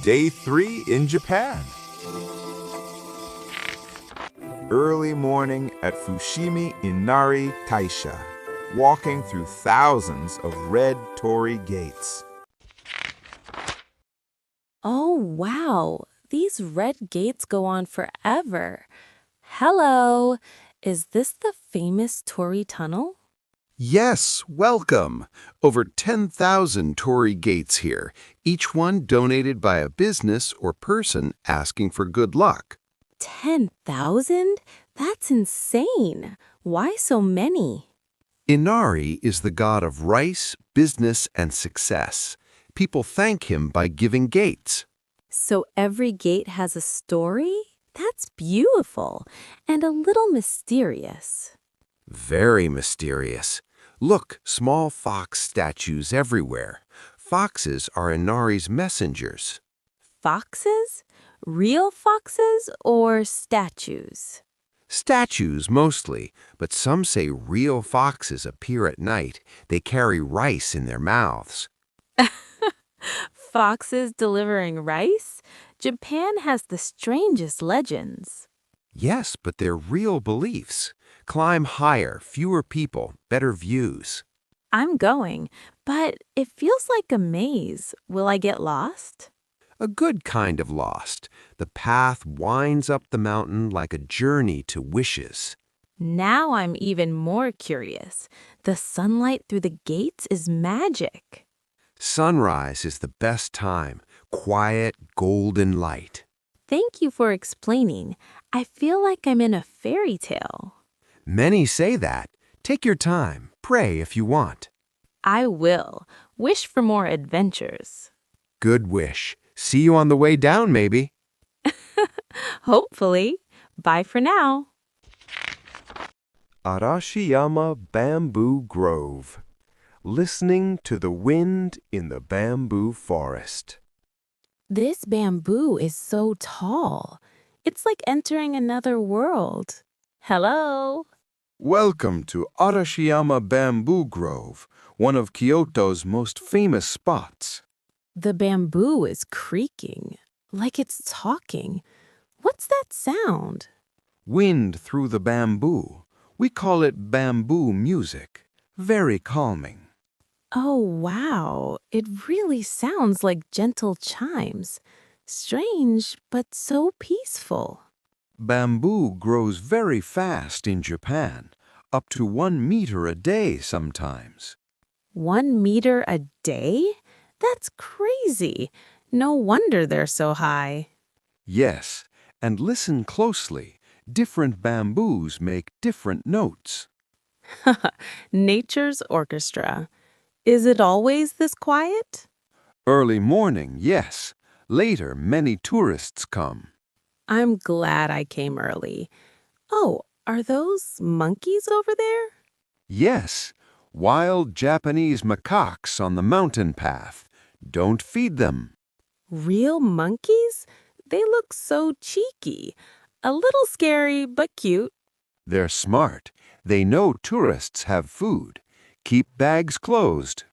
Day 3 in Japan. Early morning at Fushimi Inari Taisha, walking through thousands of red torii gates. Oh, wow. These red gates go on forever. Hello. Is this the famous Torii Tunnel? Yes, welcome. Over 10,000 Torii gates here, each one donated by a business or person asking for good luck. 10,000? That's insane. Why so many? Inari is the god of rice, business, and success. People thank him by giving gates. So every gate has a story? That's beautiful and a little mysterious. Very mysterious. Look, small fox statues everywhere. Foxes are Inari's messengers. Foxes? Real foxes or statues? Statues mostly, but some say real foxes appear at night. They carry rice in their mouths. Foxes delivering rice? Japan has the strangest legends. Yes, but they're real beliefs. Climb higher, fewer people, better views. I'm going, but it feels like a maze. Will I get lost? A good kind of lost. The path winds up the mountain like a journey to wishes. Now I'm even more curious. The sunlight through the gates is magic. Sunrise is the best time. Quiet, golden light. Thank you for explaining. I feel like I'm in a fairy tale. Many say that. Take your time. Pray if you want. I will. Wish for more adventures. Good wish. See you on the way down, maybe. Hopefully. Bye for now. Arashiyama Bamboo Grove. Listening to the wind in the bamboo forest. This bamboo is so tall. It's like entering another world. Hello. Welcome to Arashiyama Bamboo Grove, one of Kyoto's most famous spots. The bamboo is creaking, like it's talking. What's that sound? Wind through the bamboo. We call it bamboo music. Very calming. Oh, wow. It really sounds like gentle chimes. Strange, but so peaceful. Bamboo grows very fast in Japan, up to 1 meter a day sometimes. 1 meter a day? That's crazy. No wonder they're so high. Yes, and listen closely. Different bamboos make different notes. Nature's orchestra. Is it always this quiet? Early morning, yes. Later, many tourists come. I'm glad I came early. Oh, are those monkeys over there? Yes, wild Japanese macaques on the mountain path. Don't feed them. Real monkeys? They look so cheeky. A little scary, but cute. They're smart. They know tourists have food. Keep bags closed.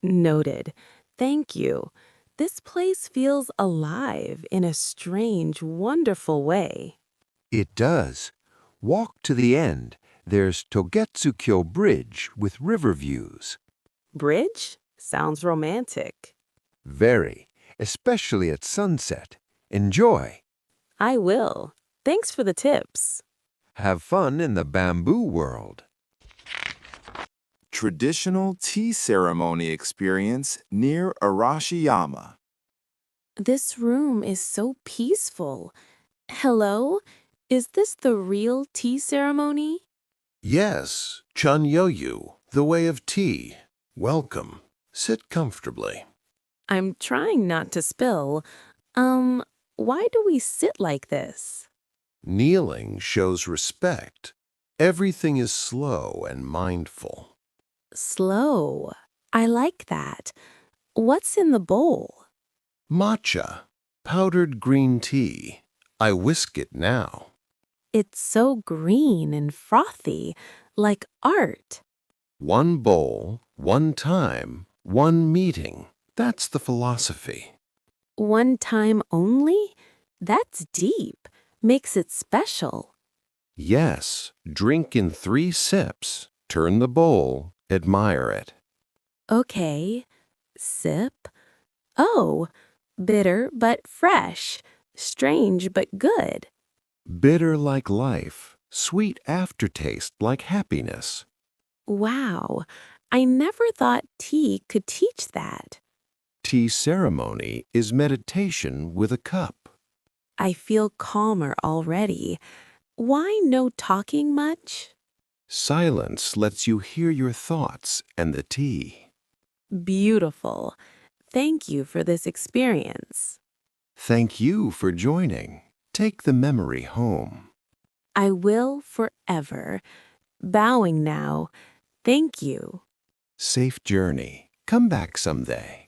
Noted. Thank you. This place feels alive in a strange, wonderful way. It does. Walk to the end. There's Togetsukyo Bridge with river views. Bridge? Sounds romantic. Very, especially at sunset. Enjoy. I will. Thanks for the tips. Have fun in the bamboo world. Traditional tea ceremony experience near Arashiyama. This room is so peaceful. Hello? Is this the real tea ceremony? Yes, Chunyoyu, the way of tea. Welcome. Sit comfortably. I'm trying not to spill. Why do we sit like this? Kneeling shows respect. Everything is slow and mindful. Slow. I like that. What's in the bowl? Matcha, powdered green tea. I whisk it now. It's so green and frothy, like art. One bowl, one time, one meeting. That's the philosophy. One time only? That's deep. Makes it special. Yes, drink in 3 sips. Turn the bowl. Admire it. Okay. Sip. Oh, bitter but fresh. Strange but good. Bitter like life. Sweet aftertaste like happiness. Wow. I never thought tea could teach that. Tea ceremony is meditation with a cup. I feel calmer already. Why no talking much? Silence lets you hear your thoughts and the tea. Beautiful. Thank you for this experience. Thank you for joining. Take the memory home. I will forever. Bowing now. Thank you. Safe journey. Come back someday.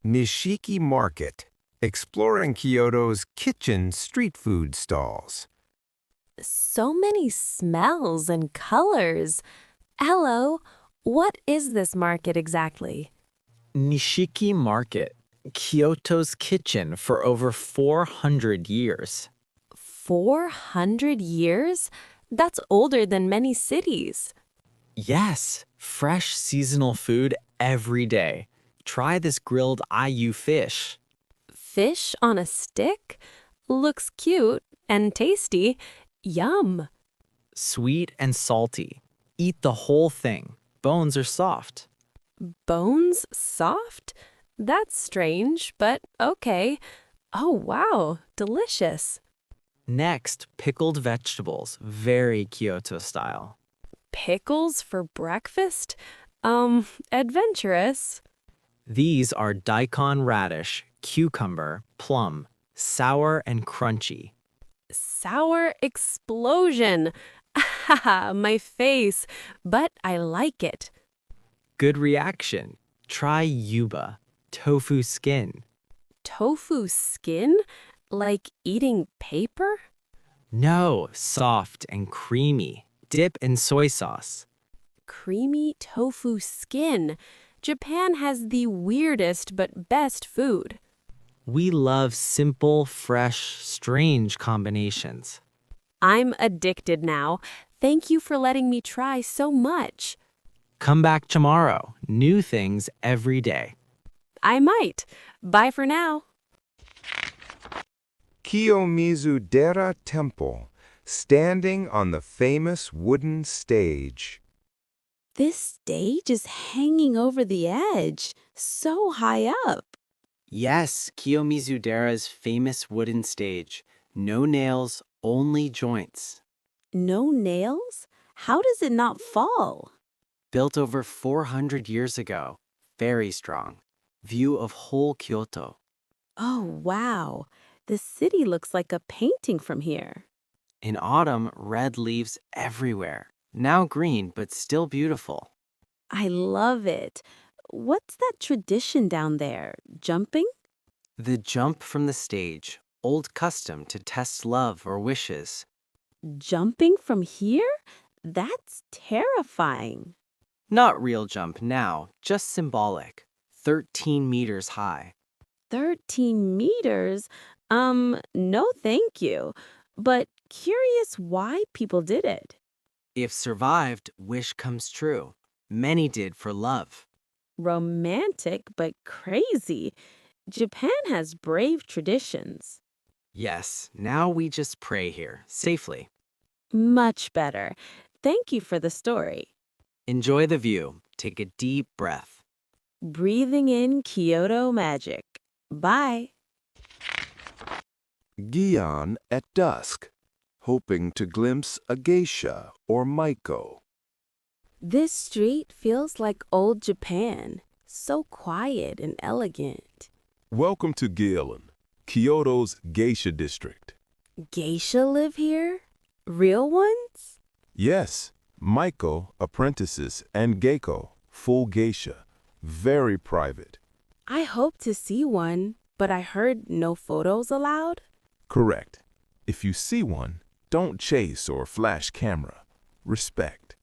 Nishiki Market, exploring Kyoto's kitchen street food stalls. So many smells and colors. Hello, what is this market exactly? Nishiki Market, Kyoto's kitchen for over 400 years. 400 years? That's older than many cities. Yes, fresh seasonal food every day. Try this grilled ayu fish. Fish on a stick? Looks cute and tasty. Yum. Sweet and salty. Eat the whole thing. Bones are soft. Bones soft? That's strange, but okay. Oh, wow, delicious. Next, pickled vegetables, very Kyoto style. Pickles for breakfast? Adventurous. These are daikon radish, cucumber, plum, sour and crunchy. Sour explosion. Haha, my face, but I like it. Good reaction. Try yuba, tofu skin. Tofu skin? Like eating paper? No, soft and creamy. Dip in soy sauce. Creamy tofu skin. Japan has the weirdest but best food. We love simple, fresh, strange combinations. I'm addicted now. Thank you for letting me try so much. Come back tomorrow. New things every day. I might. Bye for now. Kiyomizu-dera Temple, standing on the famous wooden stage. This stage is hanging over the edge, so high up. Yes, Kiyomizu-dera's famous wooden stage. No nails, only joints. No nails? How does it not fall? Built over 400 years ago. Very strong. View of whole Kyoto. Oh, wow. The city looks like a painting from here. In autumn, red leaves everywhere. Now green, but still beautiful. I love it. What's that tradition down there? Jumping? The jump from the stage. Old custom to test love or wishes. Jumping from here? That's terrifying. Not real jump now, just symbolic. 13 meters high. 13 meters? No thank you. But curious why people did it. If survived, wish comes true. Many did for love. Romantic but crazy. Japan has brave traditions. Yes, now we just pray here, safely. Much better. Thank you for the story. Enjoy the view. Take a deep breath. Breathing in Kyoto magic. Bye. Gion at dusk, hoping to glimpse a geisha or maiko. This street feels like old Japan. So quiet and elegant. Welcome to Gillen, Kyoto's geisha district. Geisha live here? Real ones? Yes, Maiko, apprentices, and Geiko, full geisha. Very private. I hope to see one, but I heard no photos allowed. Correct. If you see one, don't chase or flash camera. Respect.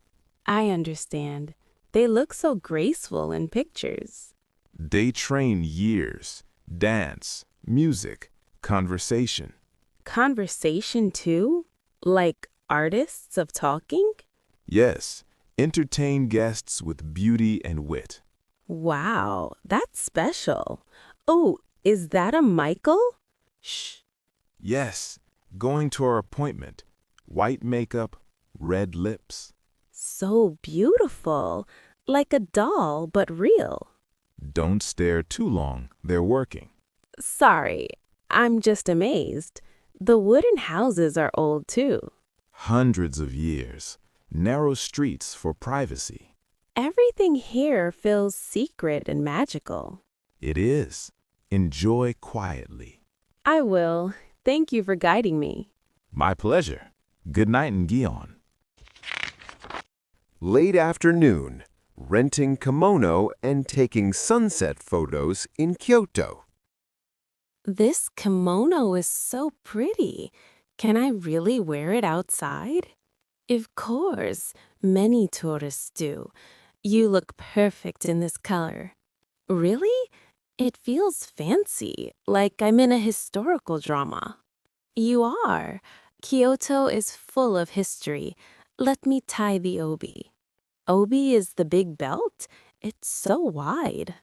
I understand. They look so graceful in pictures. They train years, dance, music, conversation. Conversation too? Like artists of talking? Yes, entertain guests with beauty and wit. Wow, that's special. Oh, is that a Michael? Shh. Yes, going to our appointment. White makeup, red lips. So beautiful. Like a doll, but real. Don't stare too long, they're working. Sorry, I'm just amazed. The wooden houses are old too. Hundreds of years. Narrow streets for privacy. Everything here feels secret and magical. It is. Enjoy quietly. I will. Thank you for guiding me. My pleasure. Good night in Gion. Late afternoon, renting kimono and taking sunset photos in Kyoto. This kimono is so pretty. Can I really wear it outside? Of course, many tourists do. You look perfect in this color. Really? It feels fancy, like I'm in a historical drama. You are. Kyoto is full of history. Let me tie the obi. Obi is the big belt? It's so wide.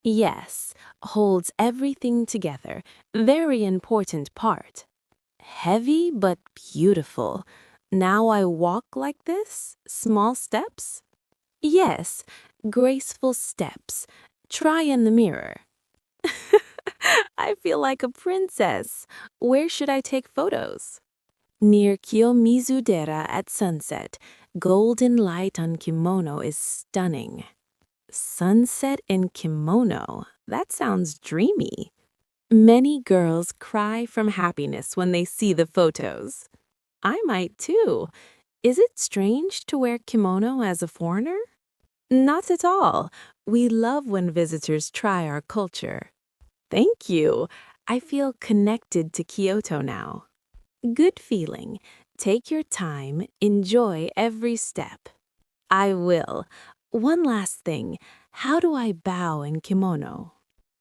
Yes, holds everything together. Very important part. Heavy but beautiful. Now I walk like this? Small steps? Yes, graceful steps. Try in the mirror. I feel like a princess. Where should I take photos? Near Kiyomizu-dera at sunset. Golden light on kimono is stunning. Sunset in kimono. That sounds dreamy. Many girls cry from happiness when they see the photos. I might too. Is it strange to wear kimono as a foreigner? Not at all. We love when visitors try our culture. Thank you. I feel connected to Kyoto now. Good feeling. Take your time. Enjoy every step. I will. One last thing. How do I bow in kimono?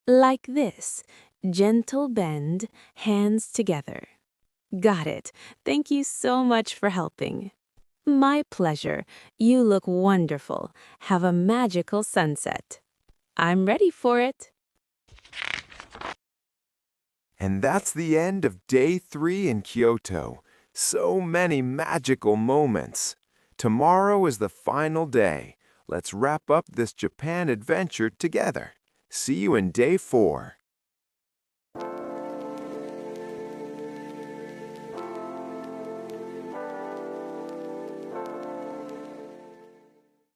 Like this. Gentle bend, hands together. Got it. Thank you so much for helping. My pleasure. You look wonderful. Have a magical sunset. I'm ready for it. And that's the end of day 3 in Kyoto. So many magical moments. Tomorrow is the final day. Let's wrap up this Japan adventure together. See you in day 4.